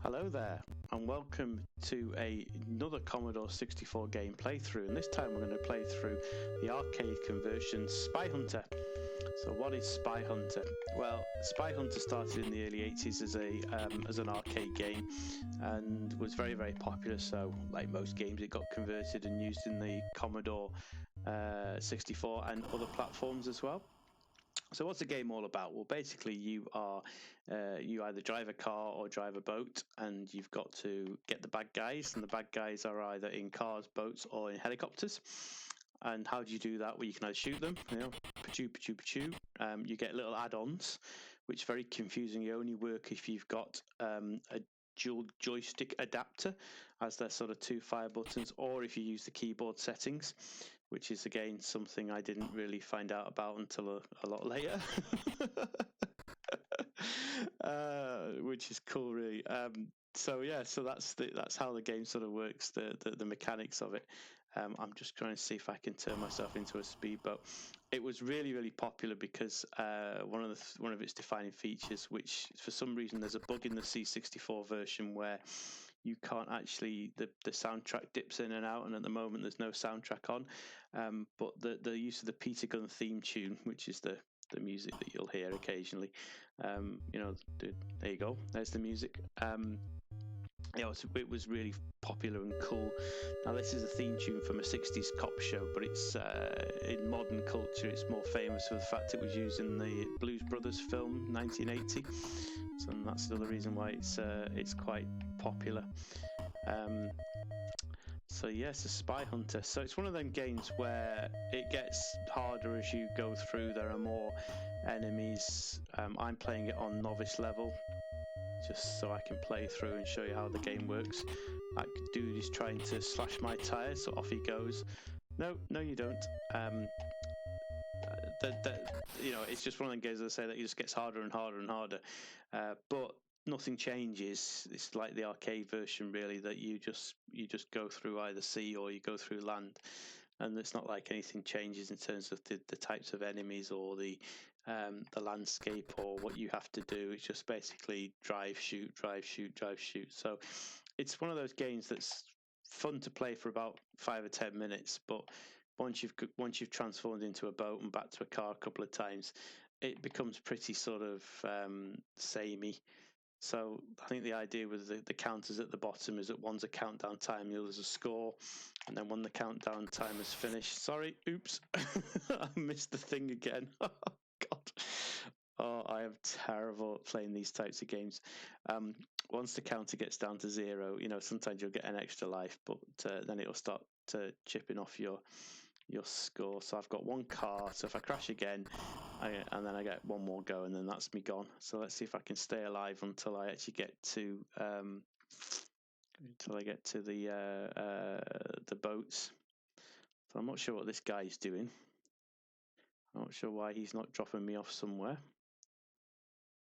Hello there, and welcome to another Commodore 64 game playthrough. And this time we're going to play through the arcade conversion Spyhunter. So what is Spyhunter? Well, Spyhunter started in the early 80s as an arcade game and was very, very popular. So like most games, it got converted and used in the Commodore 64 and other platforms as well. So what's the game all about? Well, basically you either drive a car or drive a boat, and you've got to get the bad guys, and the bad guys are either in cars, boats, or in helicopters. And how do you do that? Well, you can either shoot them, pa-choo, pa-choo, pa-choo. You get little add-ons, which very confusing. You only work if you've got a dual-joystick adapter as their sort of two fire buttons, or if you use the keyboard settings, which is again something I didn't really find out about until a lot later. Which is cool, really. So that's how the game sort of works, the mechanics of it. I'm just trying to see if I can turn myself into a speedboat. It was really, really popular because one of its defining features, which for some reason there's a bug in the C64 version where you can't actually, the soundtrack dips in and out, and at the moment there's no soundtrack on. But the use of the Peter Gunn theme tune, which is the music that you'll hear occasionally, there you go, there's the music. It was really popular and cool. Now, this is a theme tune from a 60s cop show, but it's in modern culture, it's more famous for the fact it was used in the Blues Brothers film 1980. So that's another reason why it's quite popular. So yes, a Spyhunter. So it's one of them games where it gets harder as you go through. There are more enemies. I'm playing it on novice level, just so I can play through and show you how the game works. That dude is trying to slash my tires, so off he goes. No, you don't. It's just one of the games, I say, that it just gets harder and harder and harder. But nothing changes. It's like the arcade version, really, that you just go through either sea or you go through land, and it's not like anything changes in terms of the types of enemies or the landscape or what you have to do. It's just basically drive, shoot, drive, shoot, drive, shoot. So it's one of those games that's fun to play for about 5 or 10 minutes, but once you've transformed into a boat and back to a car a couple of times, it becomes pretty sort of samey. So I think the idea with the counters at the bottom is that one's a countdown time, the other's a score, and then when the countdown time is finished, sorry, oops, I missed the thing again. Oh God, oh, I am terrible at playing these types of games. Once the counter gets down to 0, sometimes you'll get an extra life, but then it'll start chipping off your score. So I've got one car, so if I crash again, and then I get one more go, and then that's me gone. So let's see if I can stay alive until I actually get to the boats. So I'm not sure what this guy's doing. I'm not sure why he's not dropping me off somewhere.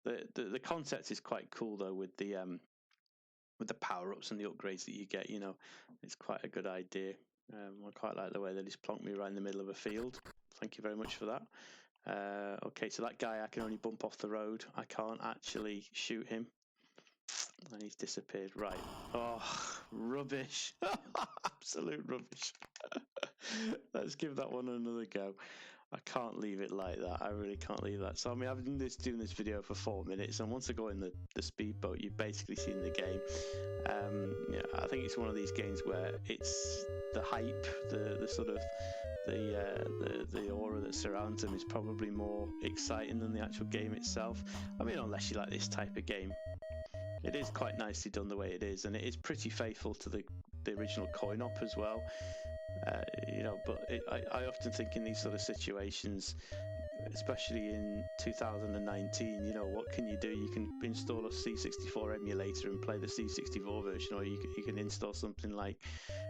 The concept is quite cool though, with the power-ups and the upgrades that you get. It's quite a good idea. I quite like the way that he's plonked me right in the middle of a field. Thank you very much for that. Okay, so that guy I can only bump off the road. I can't actually shoot him. And he's disappeared. Right. Oh, rubbish. Absolute rubbish. Let's give that one another go. I can't leave it like that. I really can't leave that. So, I've been doing this video for 4 minutes, and once I go in the speedboat, you've basically seen the game. I think it's one of these games where it's the hype, the sort of the aura that surrounds them is probably more exciting than the actual game itself. Unless you like this type of game. It is quite nicely done the way it is, and it is pretty faithful to the original coin-op as well. But I often think in these sort of situations, especially in 2019, what can you do? You can install a C64 emulator and play the C64 version, or you can install something like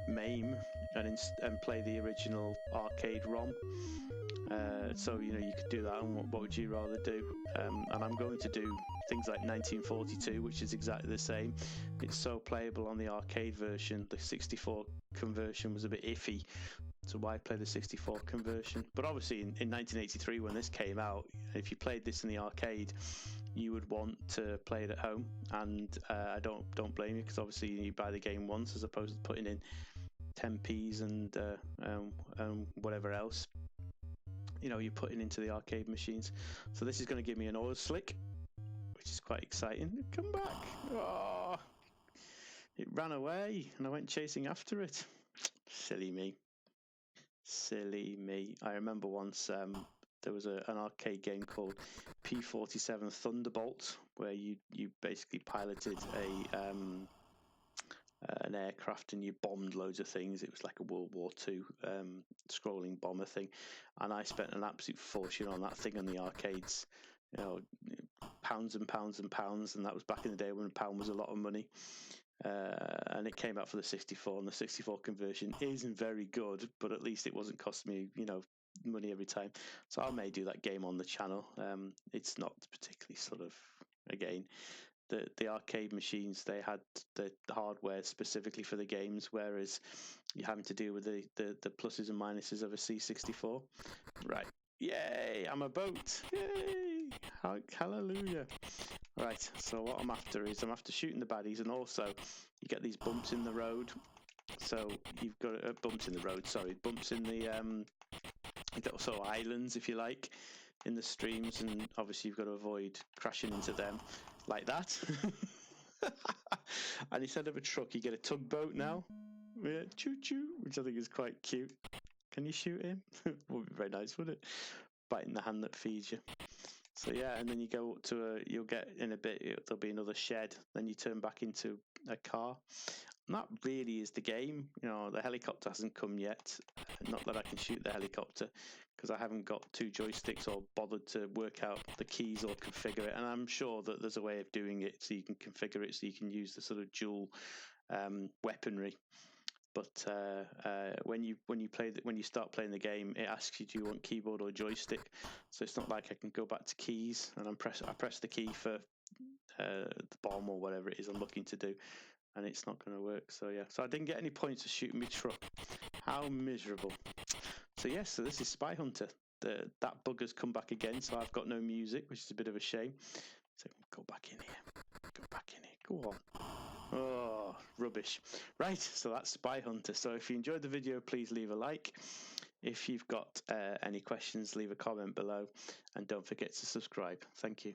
MAME and play the original arcade ROM. So you could do that, and what would you rather do? And I'm going to do things like 1942, which is exactly the same. It's so playable on the arcade version. The 64 conversion was a bit iffy, so why play the 64 conversion? But obviously in 1983, when this came out, if you played this in the arcade, you would want to play it at home, and I don't blame you, because obviously you buy the game once as opposed to putting in 10p's and whatever else you're putting into the arcade machines. So this is going to give me an oil slick, which is quite exciting. Come back! Oh, it ran away, and I went chasing after it. Silly me. I remember once there was an arcade game called P-47 Thunderbolt, where you basically piloted an aircraft and you bombed loads of things. It was like a World War II scrolling bomber thing, and I spent an absolute fortune on that thing on the arcades. Pounds and pounds and pounds, and that was back in the day when a pound was a lot of money. And it came out for the 64, and the 64 conversion isn't very good, but at least it wasn't costing me, money every time. So I may do that game on the channel. It's not particularly sort of, again, the arcade machines, they had the hardware specifically for the games, whereas you're having to deal with the pluses and minuses of a C64. Right. Yay, I'm a boat. Yay, hallelujah. Right, so what I'm after shooting the baddies, and also you get these bumps in the road. So you've got bumps in the road, bumps in the sort of islands, if you like, in the streams, and obviously you've got to avoid crashing into them like that. And instead of a truck, you get a tugboat now. Yeah, choo-choo, which I think is quite cute. Can you shoot him? Would be very nice, wouldn't it? Biting the hand that feeds you. So yeah, and then you go up to you'll get in a bit, there'll be another shed, then you turn back into a car. And that really is the game. The helicopter hasn't come yet. Not that I can shoot the helicopter, because I haven't got 2 joysticks or bothered to work out the keys or configure it. And I'm sure that there's a way of doing it so you can configure it so you can use the sort of dual weaponry. But when you start playing the game, it asks you, do you want keyboard or joystick? So it's not like I can go back to keys and I press the key for the bomb or whatever it is I'm looking to do, and it's not going to work. So yeah, so I didn't get any points for shooting my truck. How miserable. So yes, so this is Spyhunter. That bug has come back again, so I've got no music, which is a bit of a shame. So go back in here. Go on. Oh, rubbish. Right, so that's Spyhunter. So if you enjoyed the video, please leave a like. If you've got any questions, leave a comment below, and don't forget to subscribe. Thank you.